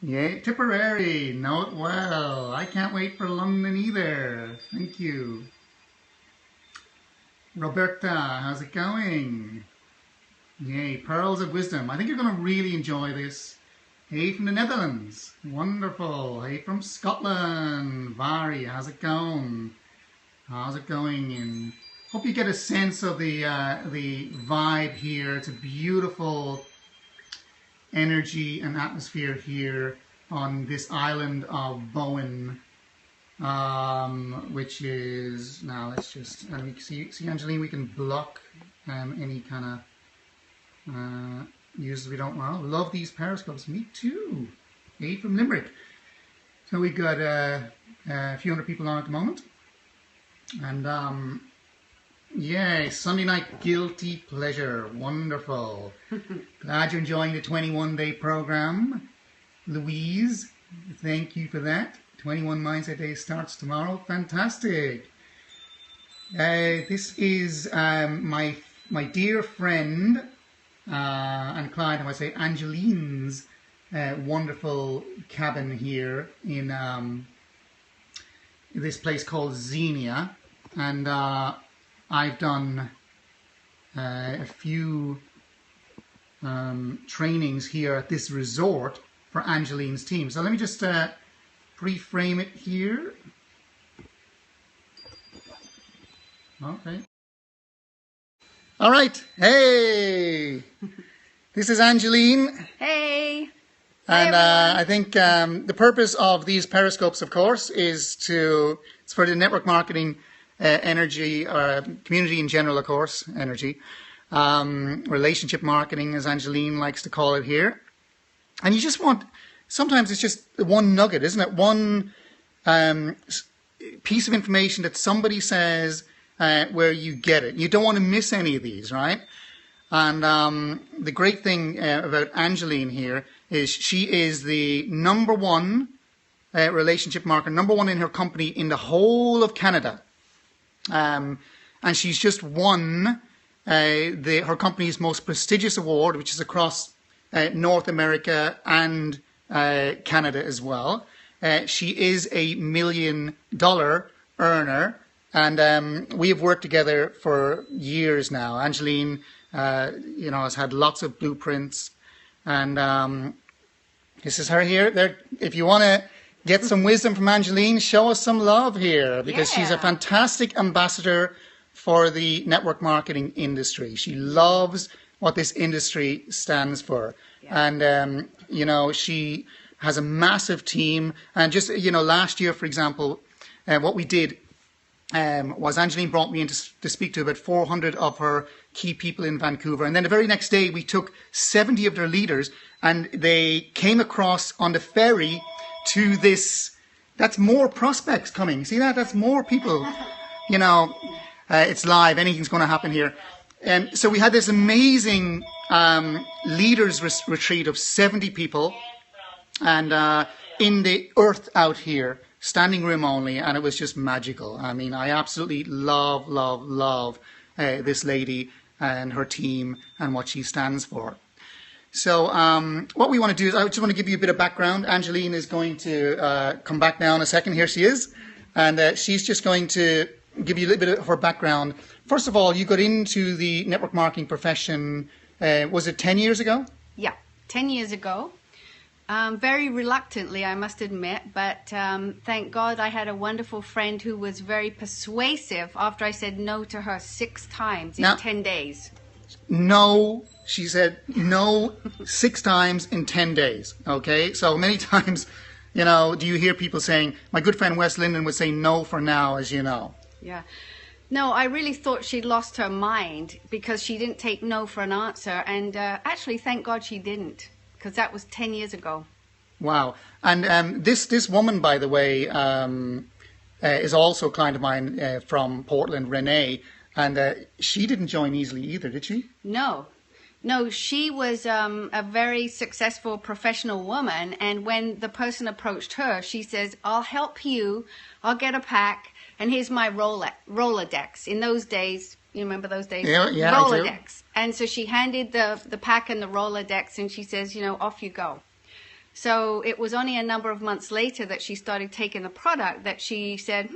Yay, Tipperary, know it well. I can't wait for London either. Thank you. Roberta, how's it going? Yay, Pearls of Wisdom. I think you're going to really enjoy this. Hey from the Netherlands, wonderful. Hey from Scotland, Vari, how's it going? How's it going? And hope you get a sense of the vibe here. It's a beautiful energy and atmosphere here on this island of Bowen, which is, now let's just, and we see Angelyn, we can block any kind of users we don't want. Love these periscopes. Me too. Hey from Limerick. So we've got a few hundred people on at the moment, and yay, Sunday night guilty pleasure. Wonderful. Glad you're enjoying the 21-day program. Louise, thank you for that. 21 Mindset Day starts tomorrow. Fantastic. This is my dear friend and client, I might say, Angelyn's wonderful cabin here in this place called Xenia. And I've done a few trainings here at this resort for Angelyn's team. So let me just pre-frame it here. Okay. All right. Hey, this is Angelyn. Hey. And I think the purpose of these periscopes, of course, is it's for the network marketing energy, or community in general, of course, energy, relationship marketing, as Angelyn likes to call it here. And you just want, sometimes it's just one nugget, isn't it? One piece of information that somebody says where you get it. You don't want to miss any of these, right? And the great thing about Angelyn here is she is the number one relationship marketer, number one in her company in the whole of Canada. And she's just won her company's most prestigious award, which is across North America and Canada as well. She is a $1 million earner, and we have worked together for years now. Angelyn, has had lots of blueprints, and this is her here. There, if you want to get some wisdom from Angelyn, show us some love here, because she's a fantastic ambassador for the network marketing industry. She loves what this industry stands for. And, she has a massive team. And just, last year, for example, what we did was Angelyn brought me in to speak to about 400 of her key people in Vancouver. And then the very next day, we took 70 of their leaders, and they came across on the ferry to this. That's more prospects coming. See that? That's more people. It's live. Anything's going to happen here. So we had this amazing leaders retreat of 70 people, and in the earth out here, standing room only, and it was just magical. I mean, I absolutely love this lady and her team and what she stands for. So what we want to do is, I just want to give you a bit of background. Angelyn is going to come back now in a second. Here she is. And she's just going to give you a little bit of her background. First of all, you got into the network marketing profession, was it 10 years ago? Yeah, 10 years ago. Very reluctantly, I must admit, but thank God I had a wonderful friend who was very persuasive after I said no to her 6 times in 10 days. No, she said no 6 times in 10 days, okay? So many times, do you hear people saying, my good friend Wes Linden would say no for now, as you know. Yeah. No, I really thought she'd lost her mind because she didn't take no for an answer. And actually, thank God she didn't, because that was 10 years ago. Wow. And this woman, by the way, is also a client of mine from Portland, Renee. And she didn't join easily either, did she? No, she was a very successful professional woman. And when the person approached her, she says, I'll help you. I'll get a pack. And here's my Rolodex. In those days, you remember those days? Yeah, Rolodex. And so she handed the pack and the Rolodex, and she says, off you go. So it was only a number of months later that she started taking the product that she said,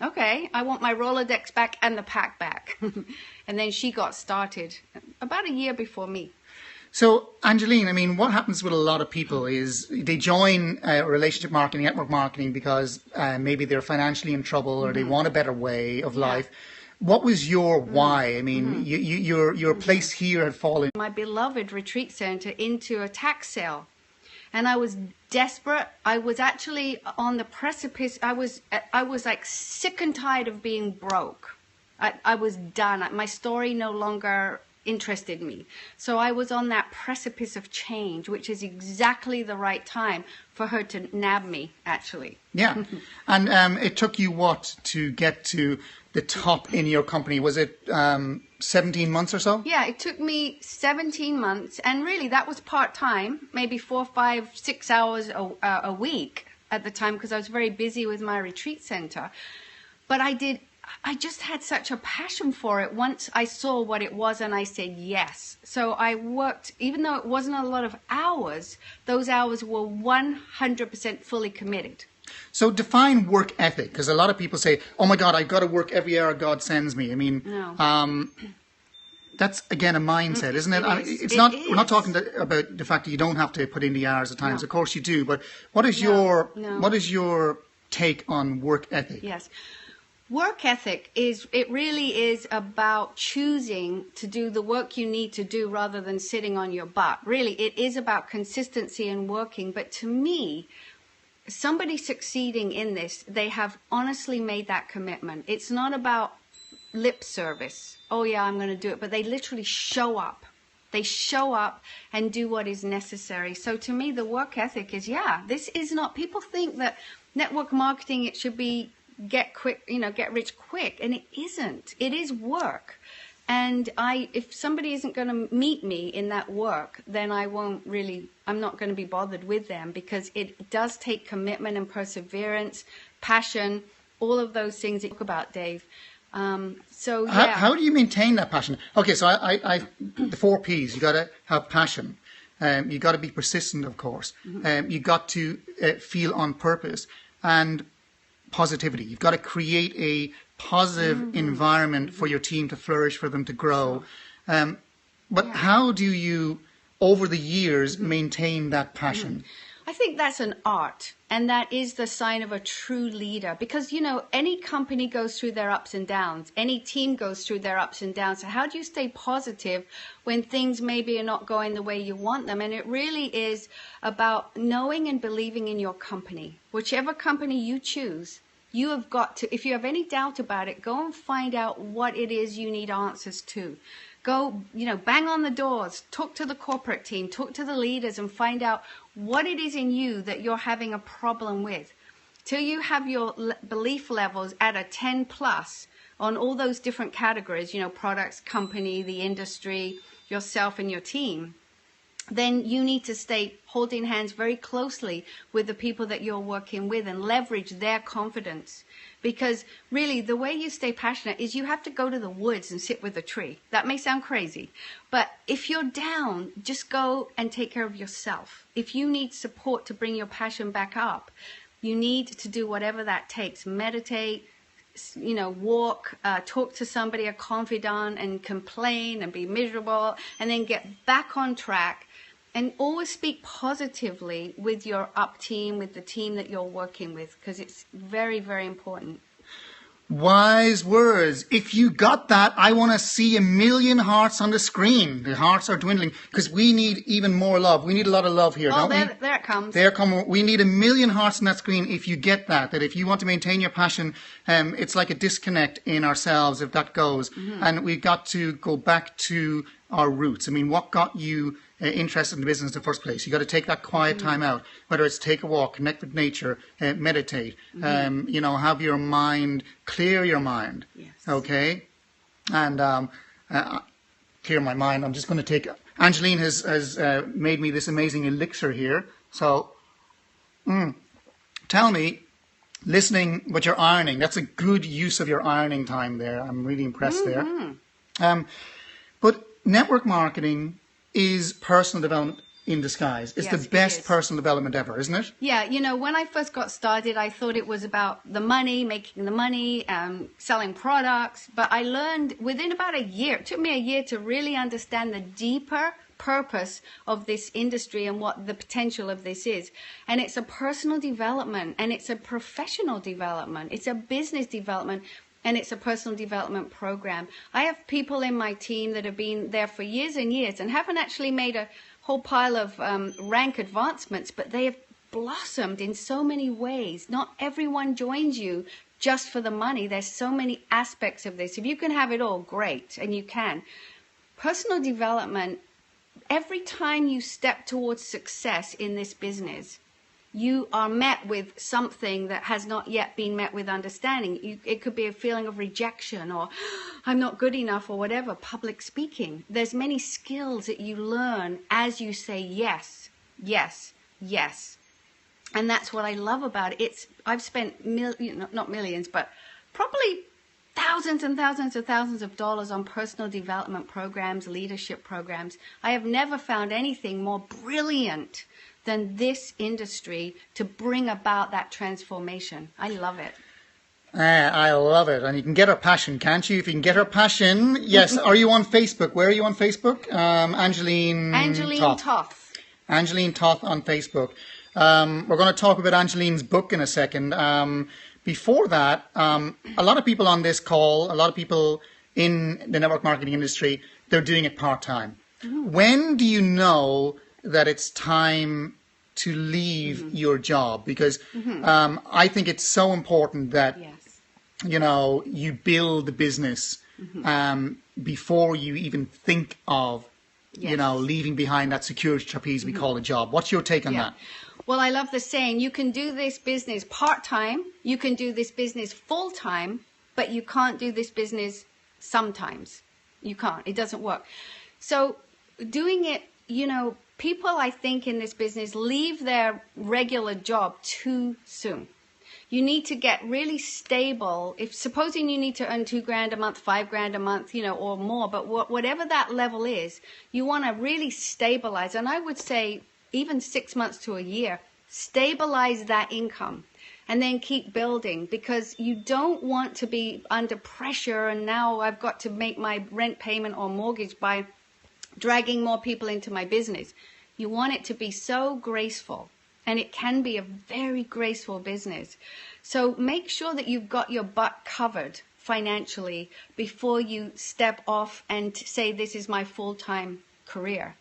okay, I want my Rolodex back and the pack back. And then she got started about a year before me. So, Angelyn, I mean, what happens with a lot of people is they join relationship marketing, network marketing, because maybe they're financially in trouble or they want a better way of life. What was your why? I mean, your place here had fallen. My beloved retreat center into a tax sale. And I was desperate. I was actually on the precipice. I was like sick and tired of being broke. I was done. My story no longer interested me. So I was on that precipice of change, which is exactly the right time for her to nab me, actually. Yeah. And it took you what to get to the top in your company? Was it 17 months or so? Yeah, it took me 17 months. And really, that was part-time, maybe 4, 5, 6 hours a week at the time, because I was very busy with my retreat center. But I just had such a passion for it once I saw what it was, and I said yes. So I worked, even though it wasn't a lot of hours, those hours were 100% fully committed. So define work ethic, because a lot of people say, oh my God, I've got to work every hour God sends me. I mean, no. That's, again, a mindset, isn't it? We're not talking about the fact that you don't have to put in the hours at times. No. Of course you do. But what is your take on work ethic? Yes. Work ethic really is about choosing to do the work you need to do rather than sitting on your butt. Really, it is about consistency and working. But to me, somebody succeeding in this, they have honestly made that commitment. It's not about lip service. Oh yeah, I'm going to do it. But they literally show up. They show up and do what is necessary. So to me, the work ethic is, this is not, people think that network marketing, it should be get rich quick, and it isn't. It is work. And if somebody isn't going to meet me in that work, then I'm not going to be bothered with them, because it does take commitment and perseverance, passion, all of those things that you talk about, Dave. How do you maintain that passion? Okay, so the 4 Ps, you got to have passion. You got to be persistent, of course. You got to feel on purpose. And positivity. You've got to create a positive environment for your team to flourish, for them to grow. But how do you, over the years, maintain that passion? I think that's an art, and that is the sign of a true leader, because, any company goes through their ups and downs. Any team goes through their ups and downs. So how do you stay positive when things maybe are not going the way you want them? And it really is about knowing and believing in your company. Whichever company you choose, you have got to, if you have any doubt about it, go and find out what it is you need answers to. Go, bang on the doors, talk to the corporate team, talk to the leaders, and find out what it is in you that you're having a problem with. Till you have your belief levels at a 10 plus on all those different categories, products, company, the industry, yourself and your team, then you need to stay holding hands very closely with the people that you're working with and leverage their confidence. Because really, the way you stay passionate is you have to go to the woods and sit with a tree. That may sound crazy, but if you're down, just go and take care of yourself. If you need support to bring your passion back up, you need to do whatever that takes. Meditate, walk, talk to somebody, a confidant, and complain and be miserable, and then get back on track. And always speak positively with your up team, with the team that you're working with, because it's very, very important. Wise words. If you got that, I want to see 1 million hearts on the screen. The hearts are dwindling because we need even more love. We need a lot of love here, don't we? There it comes. We need 1 million hearts on that screen if you get that. That if you want to maintain your passion, it's like a disconnect in ourselves if that goes. And we've got to go back to our roots. I mean, what got you interested in the business in the first place? You got to take that quiet time out, whether it's take a walk, connect with nature, meditate, have your mind, clear your mind. Yes. Okay. And clear my mind. I'm just going to take, Angelyn has made me this amazing elixir here. So tell me, listening, but you're ironing, that's a good use of your ironing time there. I'm really impressed there. But network marketing is personal development in disguise. It's Yes, the it best is. personal development ever, isn't it? Yeah, when I first got started, I thought it was about the money, making the money, selling products. But I learned within about a year, it took me a year to really understand the deeper purpose of this industry and what the potential of this is. And it's a personal development, and it's a professional development, it's a business development, and it's a personal development program. I have people in my team that have been there for years and years and haven't actually made a whole pile of rank advancements, but they have blossomed in so many ways. Not everyone joins you just for the money. There's so many aspects of this. If you can have it all, great, and you can. Personal development, every time you step towards success in this business, you are met with something that has not yet been met with understanding. It could be a feeling of rejection, or I'm not good enough, or whatever. Public speaking. There's many skills that you learn as you say yes, yes, yes. And that's what I love about it. I've spent not millions, but probably thousands and thousands of dollars on personal development programs, leadership programs. I have never found anything more brilliant than this industry to bring about that transformation. I love it. I love it. And you can get her passion, can't you? If you can get her passion. Yes. Are you on Facebook? Where are you on Facebook? Angelyn Toth. Angelyn Toth on Facebook. We're going to talk about Angelyn's book in a second. Before that, a lot of people on this call, a lot of people in the network marketing industry, they're doing it part-time. When do you know that it's time to leave your job? Because I think it's so important that you build the business before you even think of leaving behind that security trapeze we call a job. What's your take on that? Well, I love the saying, you can do this business part-time, you can do this business full-time, but you can't do this business sometimes. You can't. It doesn't work. So doing it, people, I think, in this business leave their regular job too soon. You need to get really stable. If supposing you need to earn $2,000 a month, $5,000 a month, or more, but whatever that level is, you want to really stabilize. And I would say even 6 months to a year, stabilize that income and then keep building, because you don't want to be under pressure and now I've got to make my rent payment or mortgage by dragging more people into my business. You want it to be so graceful, and it can be a very graceful business. So make sure that you've got your butt covered financially before you step off and say, this is my full-time career.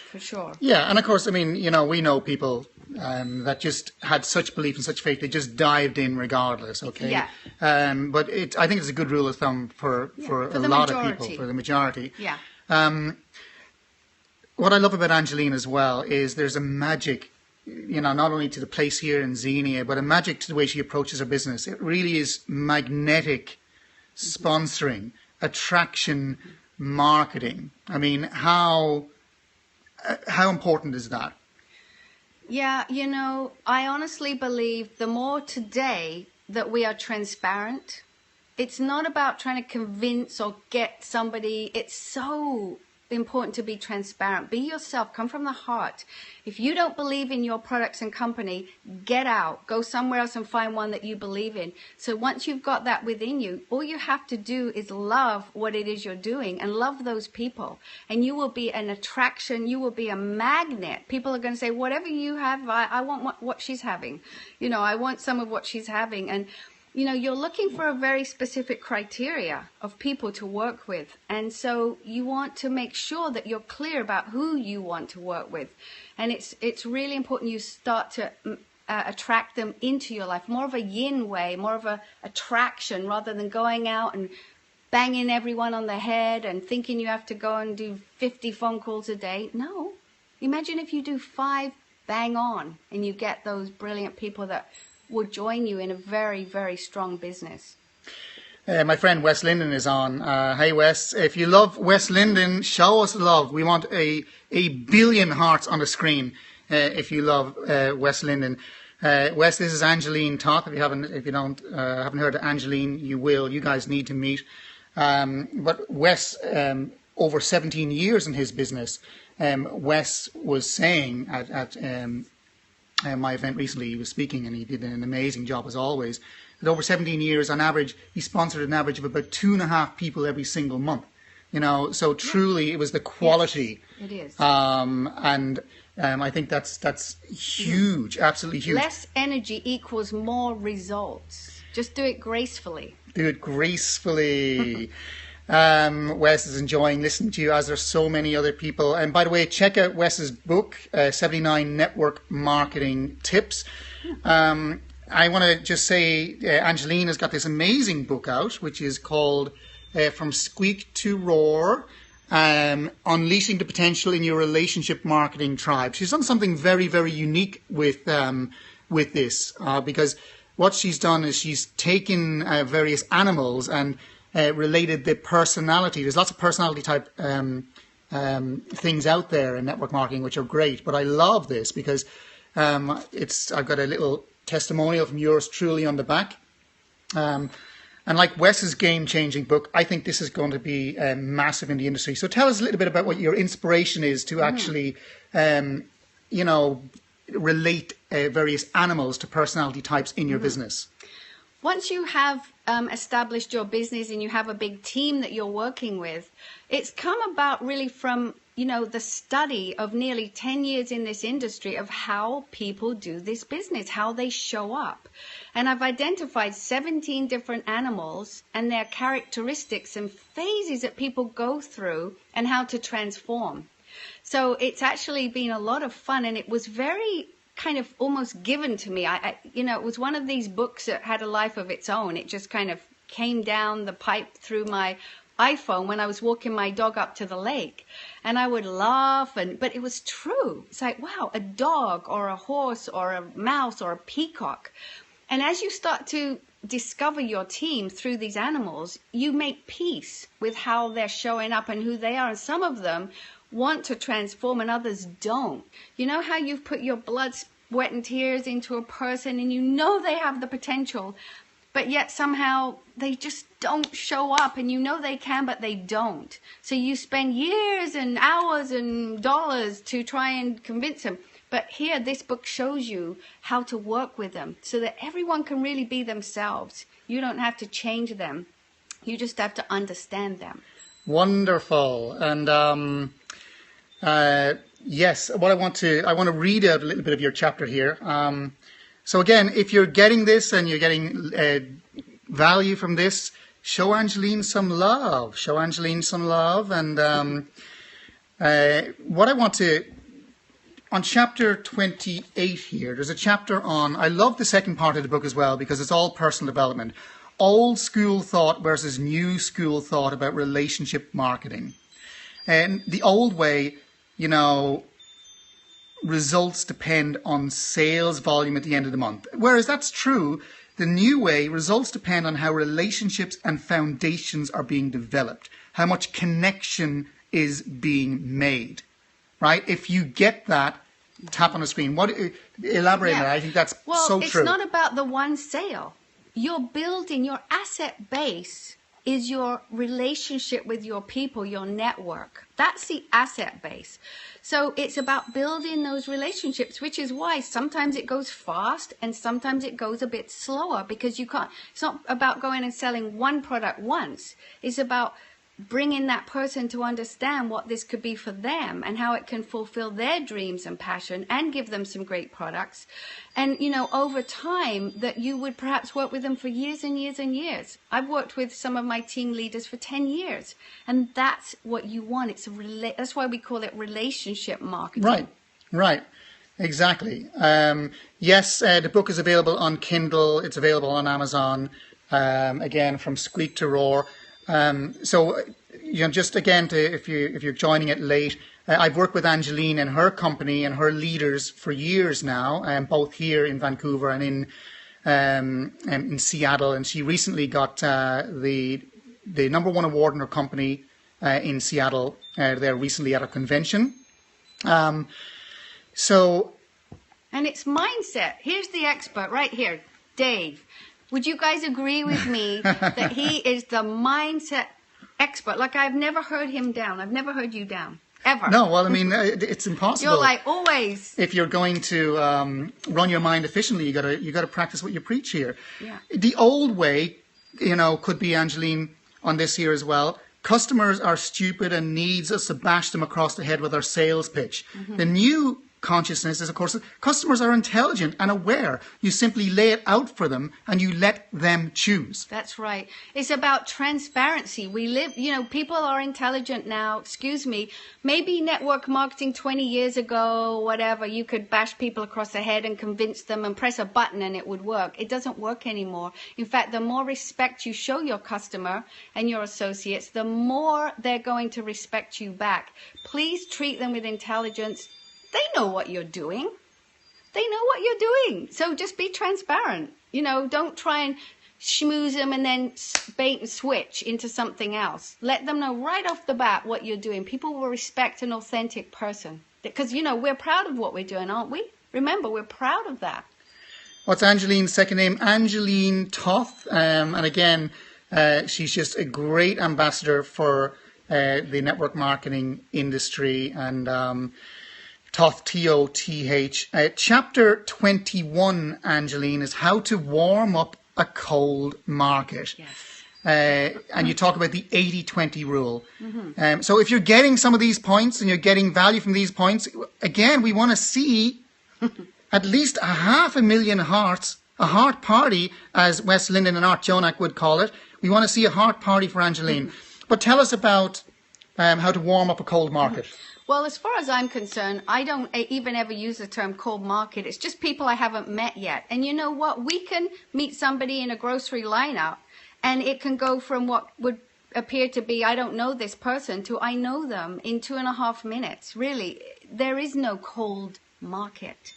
For sure. Yeah, and of course, we know people that just had such belief and such faith, they just dived in regardless, okay? Yeah. But I think it's a good rule of thumb for a lot of people, for the majority. Yeah. What I love about Angelyn as well is there's a magic, not only to the place here in Xenia, but a magic to the way she approaches her business. It really is magnetic sponsoring, attraction, marketing. How important is that? Yeah, I honestly believe the more today that we are transparent, it's not about trying to convince or get somebody. It's so important to be transparent. Be yourself. Come from the heart. If you don't believe in your products and company, get out. Go somewhere else and find one that you believe in. So once you've got that within you, all you have to do is love what it is you're doing and love those people. And you will be an attraction. You will be a magnet. People are going to say, whatever you have, I want what she's having. I want some of what she's having. And you're looking for a very specific criteria of people to work with. And so you want to make sure that you're clear about who you want to work with. And it's really important you start to attract them into your life. More of a yin way, more of a attraction, rather than going out and banging everyone on the head and thinking you have to go and do 50 phone calls a day. No. Imagine if you do 5 bang on and you get those brilliant people that will join you in a very, very strong business. My friend Wes Linden is on. Hey Wes, if you love Wes Linden, show us love. We want a billion hearts on the screen if you love Wes Linden. Wes, this is Angelyn Toth. If you haven't heard of Angelyn, you will. You guys need to meet. But Wes over 17 years in his business. Wes was saying at my event recently, he was speaking, and he did an amazing job as always. That over 17 years, on average, he sponsored an average of about 2.5 people every single month. So truly, it was the quality. Yes, it is. I think that's huge, absolutely huge. Less energy equals more results. Just do it gracefully. Do it gracefully. Wes is enjoying listening to you, as are so many other people. And by the way, check out Wes's book, 79 Network Marketing Tips. I want to just say Angelyn has got this amazing book out, which is called From Squeak to Roar, Unleashing the Potential in Your Relationship Marketing Tribe. She's done something very, very unique with this, because what she's done is she's taken various animals and related the personality. There's lots of personality type things out there in network marketing which are great, but I love this because I've got a little testimonial from yours truly on the back. And like Wes's game-changing book, I think this is going to be massive in the industry. So tell us a little bit about what your inspiration is to actually, relate various animals to personality types in your business. Once you have established your business and you have a big team that you're working with, it's come about really from, the study of nearly 10 years in this industry of how people do this business, how they show up. And I've identified 17 different animals and their characteristics and phases that people go through and how to transform. So it's actually been a lot of fun, and it was very kind of almost given to me. It was one of these books that had a life of its own. It just kind of came down the pipe through my iPhone when I was walking my dog up to the lake, and I would laugh, but it was true. It's like, wow, a dog or a horse or a mouse or a peacock. And as you start to discover your team through these animals, you make peace with how they're showing up and who they are. And some of them want to transform and others don't. You know how you've put your blood, sweat and tears into a person and you know they have the potential, but yet somehow they just don't show up, and you know they can, but they don't. So you spend years and hours and dollars to try and convince them. But here, this book shows you how to work with them so that everyone can really be themselves. You don't have to change them. You just have to understand them. Wonderful. And yes, what I want to read out a little bit of your chapter here. So again, if you're getting this and you're getting value from this, show Angelyn some love. Show Angelyn some love. And what I want to, on chapter 28 here, there's a chapter on, I love the second part of the book as well because it's all personal development. Old school thought versus new school thought about relationship marketing. And the old way, results depend on sales volume at the end of the month. Whereas that's true, the new way, results depend on how relationships and foundations are being developed, how much connection is being made, right? If you get that, tap on the screen. Elaborate on that. I think that's so true. Well, it's not about the one sale. You're building your asset base is your relationship with your people, your network. That's the asset base. So it's about building those relationships, which is why sometimes it goes fast and sometimes it goes a bit slower because you can't, it's not about going and selling one product once. It's about bringing that person to understand what this could be for them and how it can fulfill their dreams and passion and give them some great products. And, over time that you would perhaps work with them for years and years and years. I've worked with some of my team leaders for 10 years and that's what you want. That's why we call it relationship marketing. Right. Exactly. Yes, the book is available on Kindle. It's available on Amazon. Again, From Squeak to Roar. So, just again, if you're joining it late, I've worked with Angelyn and her company and her leaders for years now, both here in Vancouver and in Seattle. And she recently got the #1 award in her company in Seattle. There recently at a convention. And it's mindset. Here's the expert right here, Dave. Would you guys agree with me that he is the mindset expert. Like, I've never heard him down. I've never heard you down. Ever. No, well, I mean, it's impossible. You're like, always. If you're going to run your mind efficiently, you got to practice what you preach here. Yeah. The old way, could be, Angelyn, on this here as well. Customers are stupid and needs us to bash them across the head with our sales pitch. Mm-hmm. The new consciousness is, of course, customers are intelligent and aware. You simply lay it out for them and you let them choose. That's right. It's about transparency. We live, people are intelligent now. Excuse me. Maybe network marketing 20 years ago, whatever, you could bash people across the head and convince them and press a button and it would work. It doesn't work anymore. In fact, the more respect you show your customer and your associates, the more they're going to respect you back. Please treat them with intelligence. They know what you're doing. They know what you're doing. So just be transparent. Don't try and schmooze them and then bait and switch into something else. Let them know right off the bat what you're doing. People will respect an authentic person. Because, we're proud of what we're doing, aren't we? Remember, we're proud of that. What's Angelyn's second name? Angelyn Toth. And again, she's just a great ambassador for the network marketing industry. And Toth, T-O-T-H. Chapter 21, Angelyn, is how to warm up a cold market. Yes. And you talk about the 80-20 rule. Mm-hmm. So if you're getting some of these points and you're getting value from these points, again, we want to see at least 500,000 hearts, a heart party, as West Linden and Art Jonak would call it. We want to see a heart party for Angelyn. But tell us about how to warm up a cold market. Well, as far as I'm concerned, I don't even ever use the term cold market. It's just people I haven't met yet. And you know what? We can meet somebody in a grocery lineup, and it can go from what would appear to be, I don't know this person, to I know them in 2.5 minutes. Really, there is no cold market.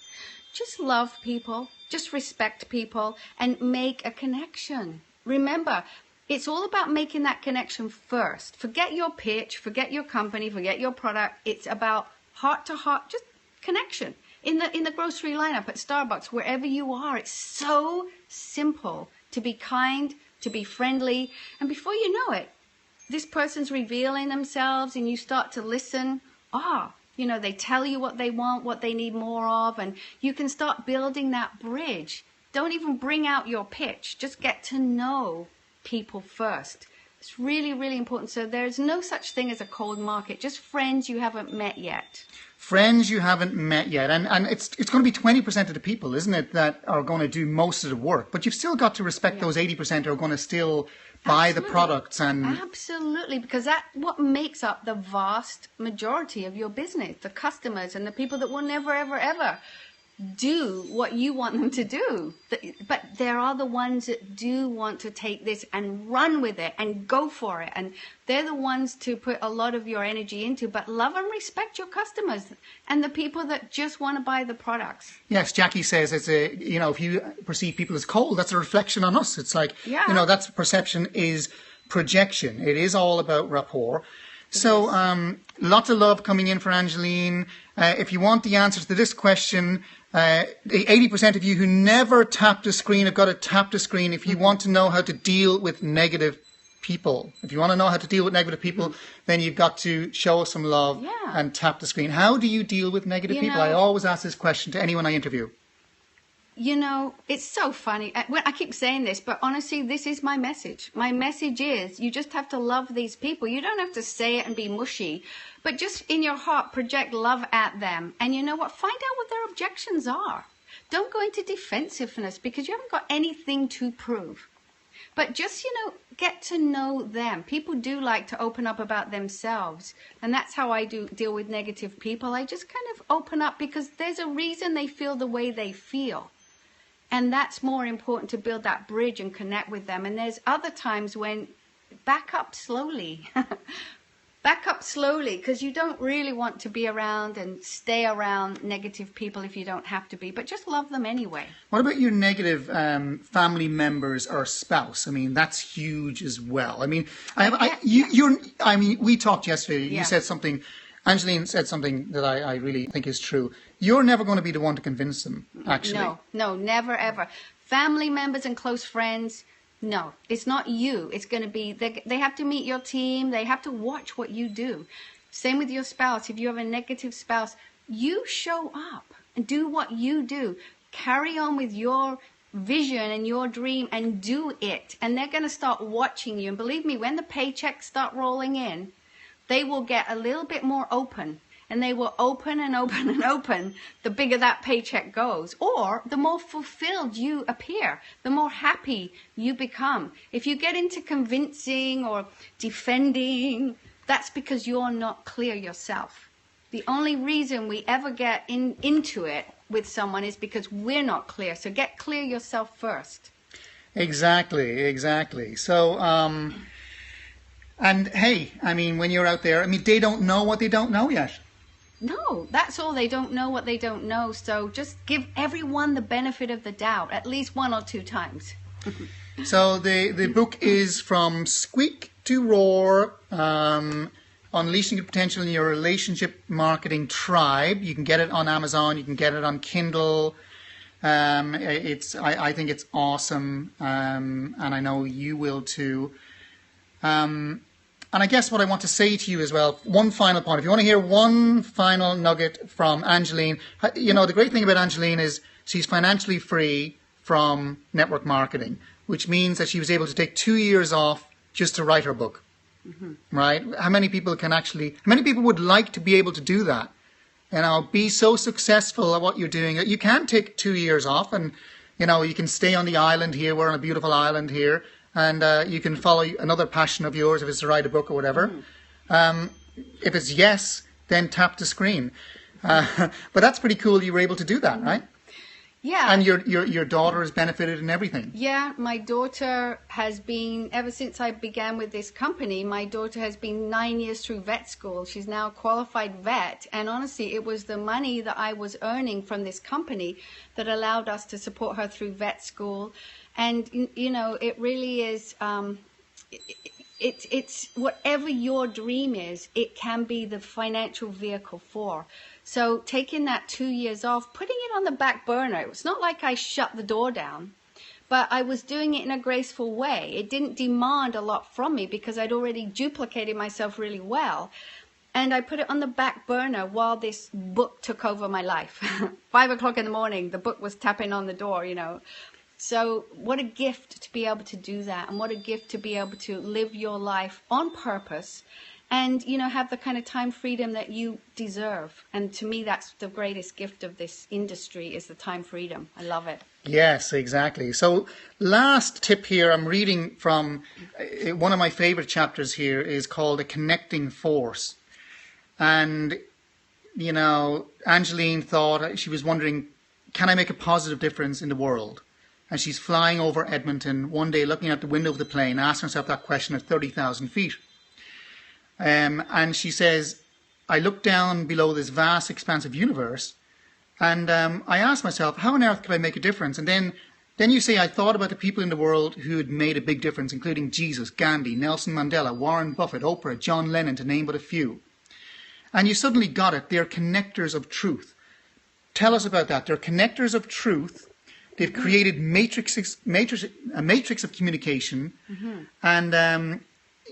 Just love people, just respect people, and make a connection. Remember, it's all about making that connection first. Forget your pitch, forget your company, forget your product. It's about heart to heart, just connection. In the grocery lineup at Starbucks, wherever you are, it's so simple to be kind, to be friendly. And before you know it, this person's revealing themselves and you start to listen. They tell you what they want, what they need more of, and you can start building that bridge. Don't even bring out your pitch. Just get to know people first. It's really, really important. So there's no such thing as a cold market, just friends you haven't met yet. Friends you haven't met yet. And it's going to be 20% of the people, isn't it, that are going to do most of the work. But you've still got to respect those 80% who are going to still buy the products. Absolutely, because that's what makes up the vast majority of your business, the customers and the people that will never, ever, ever do what you want them to do. But there are the ones that do want to take this and run with it and go for it. And they're the ones to put a lot of your energy into. But love and respect your customers and the people that just want to buy the products. Yes, Jackie says if you perceive people as cold, that's a reflection on us. It's like, that's perception is projection. It is all about rapport. So lots of love coming in for Angelyn. If you want the answer to this question, the 80% of you who never tapped a screen have got to tap the screen if you want to know how to deal with negative people. If you want to know how to deal with negative people, then you've got to show us some love and tap the screen. How do you deal with negative people? I always ask this question to anyone I interview. It's so funny. I keep saying this, but honestly, this is my message. My message is you just have to love these people. You don't have to say it and be mushy, but just in your heart, project love at them. And you know what? Find out what their objections are. Don't go into defensiveness because you haven't got anything to prove. But just, get to know them. People do like to open up about themselves. And that's how I do deal with negative people. I just kind of open up because there's a reason they feel the way they feel. And that's more important to build that bridge and connect with them. And there's other times when back up slowly. Back up slowly, because you don't really want to be around and stay around negative people if you don't have to be, but just love them anyway. What about your negative family members or spouse? I mean, that's huge as well. I mean, we talked yesterday. You said something. Angelyn said something that I really think is true. You're never going to be the one to convince them, actually. No, never, ever. Family members and close friends, No, it's not you. It's going to be, they have to meet your team. They have to watch what you do. Same with your spouse. If you have a negative spouse, you show up and do what you do. Carry on with your vision and your dream and do it. And they're going to start watching you. And believe me, when the paychecks start rolling in, they will get a little bit more open. And they will open and open and open the bigger that paycheck goes. Or the more fulfilled you appear, the more happy you become. If you get into convincing or defending, that's because you're not clear yourself. The only reason we ever get into it with someone is because we're not clear. So get clear yourself first. Exactly. So, and hey, I mean, when you're out there, I mean, they don't know what they don't know yet. No, that's all. They don't know what they don't know. So just give everyone the benefit of the doubt at least 1 or 2 times. So the book is From Squeak to Roar, Unleashing Your Potential in Your Relationship Marketing Tribe. You can get it on Amazon. You can get it on Kindle. I think it's awesome, and I know you will too. And I guess what I want to say to you as well, one final point. If you want to hear one final nugget from Angelyn, you know, the great thing about Angelyn is she's financially free from network marketing, which means that she was able to take 2 years off just to write her book. Mm-hmm. Right? How many people would like to be able to do that? You know, be so successful at what you're doing. You can take 2 years off and, you know, you can stay on the island here. We're on a beautiful island here. And you can follow another passion of yours if it's to write a book or whatever. If it's yes, then tap the screen. But that's pretty cool you were able to do that, right? Yeah. And your daughter has benefited in everything. Yeah, my daughter has been, ever since I began with this company, my daughter has been 9 years through vet school. She's now a qualified vet. And honestly, it was the money that I was earning from this company that allowed us to support her through vet school. And, you know, it really is, it's whatever your dream is, it can be the financial vehicle for. So taking that 2 years off, putting it on the back burner, it's not like I shut the door down, but I was doing it in a graceful way. It didn't demand a lot from me because I'd already duplicated myself really well. And I put it on the back burner while this book took over my life. 5 o'clock in the morning, the book was tapping on the door, you know. So what a gift to be able to do that, and what a gift to be able to live your life on purpose and, you know, have the kind of time freedom that you deserve. And to me, that's the greatest gift of this industry is the time freedom. I love it. Yes, exactly. So last tip here, I'm reading from one of my favorite chapters here is called A Connecting Force. And, you know, Angelyn thought, she was wondering, can I make a positive difference in the world? And she's flying over Edmonton one day, looking out the window of the plane, asking herself that question at 30,000 feet. And she says, I look down below this vast, expansive universe, and I asked myself, how on earth could I make a difference? And then you say, I thought about the people in the world who had made a big difference, including Jesus, Gandhi, Nelson Mandela, Warren Buffett, Oprah, John Lennon, to name but a few. And you suddenly got it. They're connectors of truth. Tell us about that. They're connectors of truth. They've created a matrix of communication. Mm-hmm. And,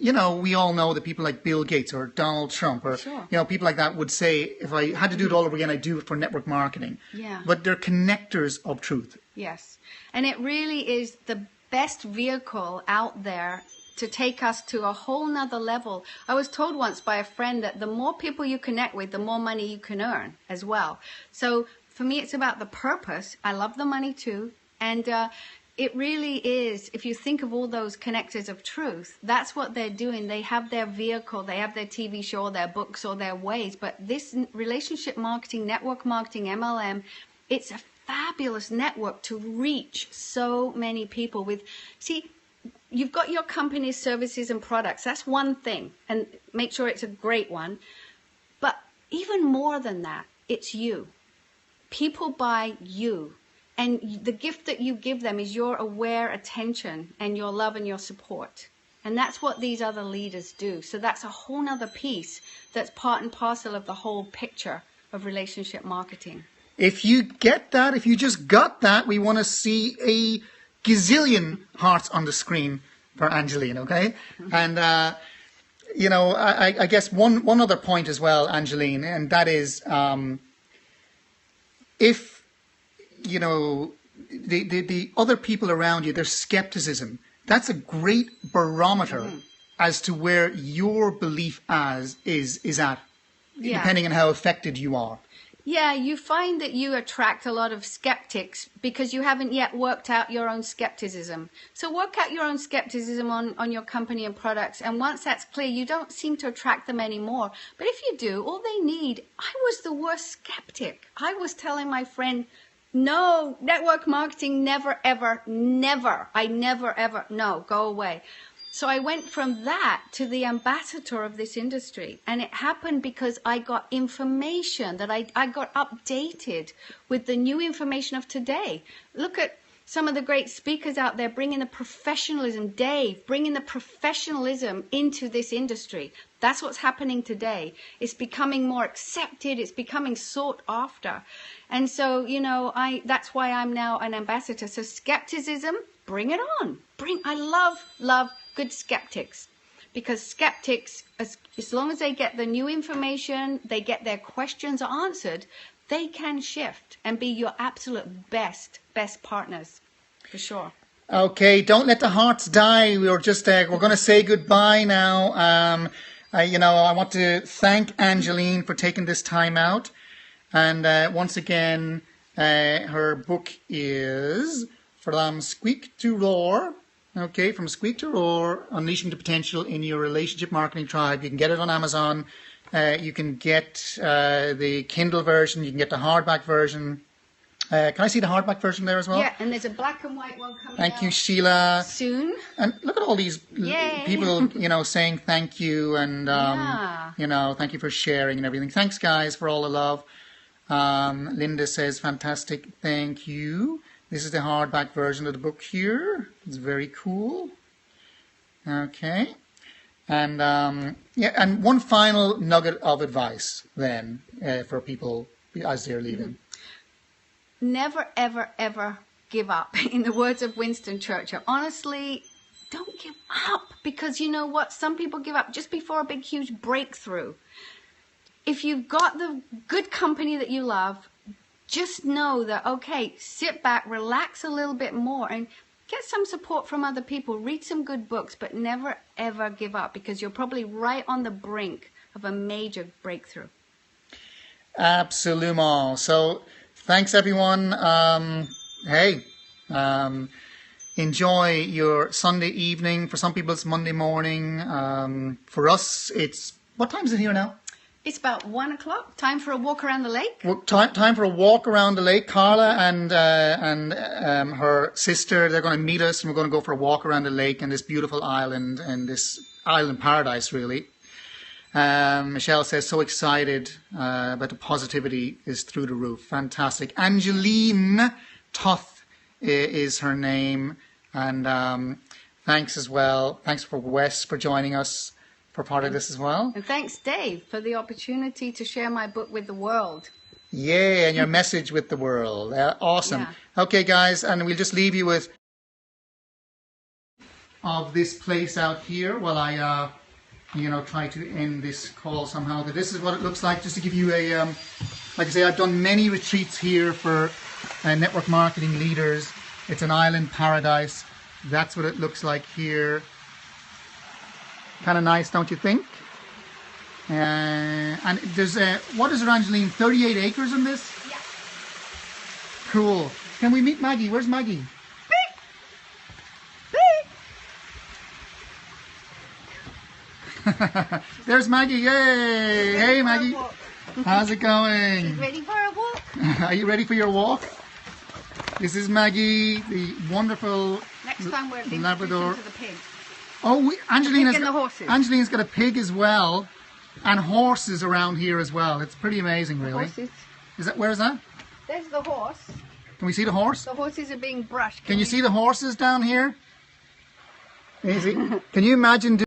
you know, we all know that people like Bill Gates or Donald Trump or, you know, people like that would say, if I had to do it all over again, I'd do it for network marketing. Yeah. But they're connectors of truth. Yes. And it really is the best vehicle out there to take us to a whole nother level. I was told once by a friend that the more people you connect with, the more money you can earn as well. So for me, it's about the purpose. I love the money too. And it really is, if you think of all those connectors of truth, that's what they're doing. They have their vehicle, they have their TV show, their books, or their ways. But this relationship marketing, network marketing, MLM, it's a fabulous network to reach so many people with. See, you've got your company's services and products. That's one thing. And make sure it's a great one. But even more than that, it's you. People buy you. And the gift that you give them is your aware attention and your love and your support. And that's what these other leaders do. So that's a whole nother piece that's part and parcel of the whole picture of relationship marketing. If you get that, if you just got that, we want to see a gazillion hearts on the screen for Angelyn, okay? And, you know, I guess one other point as well, Angelyn, and that is if, you know, the other people around you, their skepticism, that's a great barometer as to where your belief is at, depending on how affected you are. Yeah, you find that you attract a lot of skeptics because you haven't yet worked out your own skepticism. So work out your own skepticism on your company and products. And once that's clear, you don't seem to attract them anymore. But if you do, all they need, I was the worst skeptic. I was telling my friend, no, network marketing, never, ever, never. I never, ever, no, go away. So I went from that to the ambassador of this industry. And it happened because I got information that I got updated with the new information of today. Look at some of the great speakers out there bringing the professionalism, Dave, bringing the professionalism into this industry. That's what's happening today. It's becoming more accepted. It's becoming sought after. And so, you know, that's why I'm now an ambassador. So skepticism, bring it on. I love good skeptics, because skeptics, as long as they get the new information, they get their questions answered, they can shift and be your absolute best partners, for sure. Okay, don't let the hearts die. We're going to say goodbye now. You know, I want to thank Angelyn for taking this time out. And once again, her book is From Squeak to Roar. Okay, From Squeak to Roar, Unleashing the Potential in Your Relationship Marketing Tribe. You can get it on Amazon. You can get the Kindle version. You can get the hardback version. Can I see the hardback version there as well? Yeah, and there's a black and white one coming out. Thank you, Sheila. Soon. And look at all these people, you know, saying thank you and, you know, thank you for sharing and everything. Thanks, guys, for all the love. Linda says, fantastic, thank you. This is the hardback version of the book here. It's very cool. Okay. And, yeah, and one final nugget of advice then for people as they're leaving. Never, ever, ever give up. In the words of Winston Churchill, honestly, don't give up, because you know what? Some people give up just before a big, huge breakthrough. If you've got the good company that you love, just know that, okay, sit back, relax a little bit more, and get some support from other people. Read some good books, but never, ever give up, because you're probably right on the brink of a major breakthrough. Absolument. So thanks, everyone. Enjoy your Sunday evening. For some people, it's Monday morning. For us, it's... What time is it here now? It's about 1 o'clock. Time for a walk around the lake. Time for a walk around the lake. Carla and her sister, they're going to meet us, and we're going to go for a walk around the lake in this beautiful island, and this island paradise, really. Michelle says, so excited about the positivity is through the roof. Fantastic. Angelyn Toth is her name. And thanks as well. Thanks for Wes for joining us for part of this as well. And thanks, Dave, for the opportunity to share my book with the world. Yeah, and your message with the world. Awesome. Yeah. Okay, guys, and we'll just leave you with of this place out here while I... try to end this call somehow. This is what it looks like, just to give you a, like I say, I've done many retreats here for network marketing leaders. It's an island paradise. That's what it looks like here. Kind of nice, don't you think? And there's, what is it, Angelyn, 38 acres in this? Yeah. Cool. Can we meet Maggie? Where's Maggie? There's Maggie, yay! Hey Maggie, how's it going? She's ready for a walk. Are you ready for your walk? This is Maggie, the wonderful Next time we're Labrador. To the pig. Oh, Angelyn's got a pig as well, and horses around here as well. It's pretty amazing, really. Horses. Where is that? There's the horse. Can we see the horse? The horses are being brushed. Can you see the horses down here? Can you imagine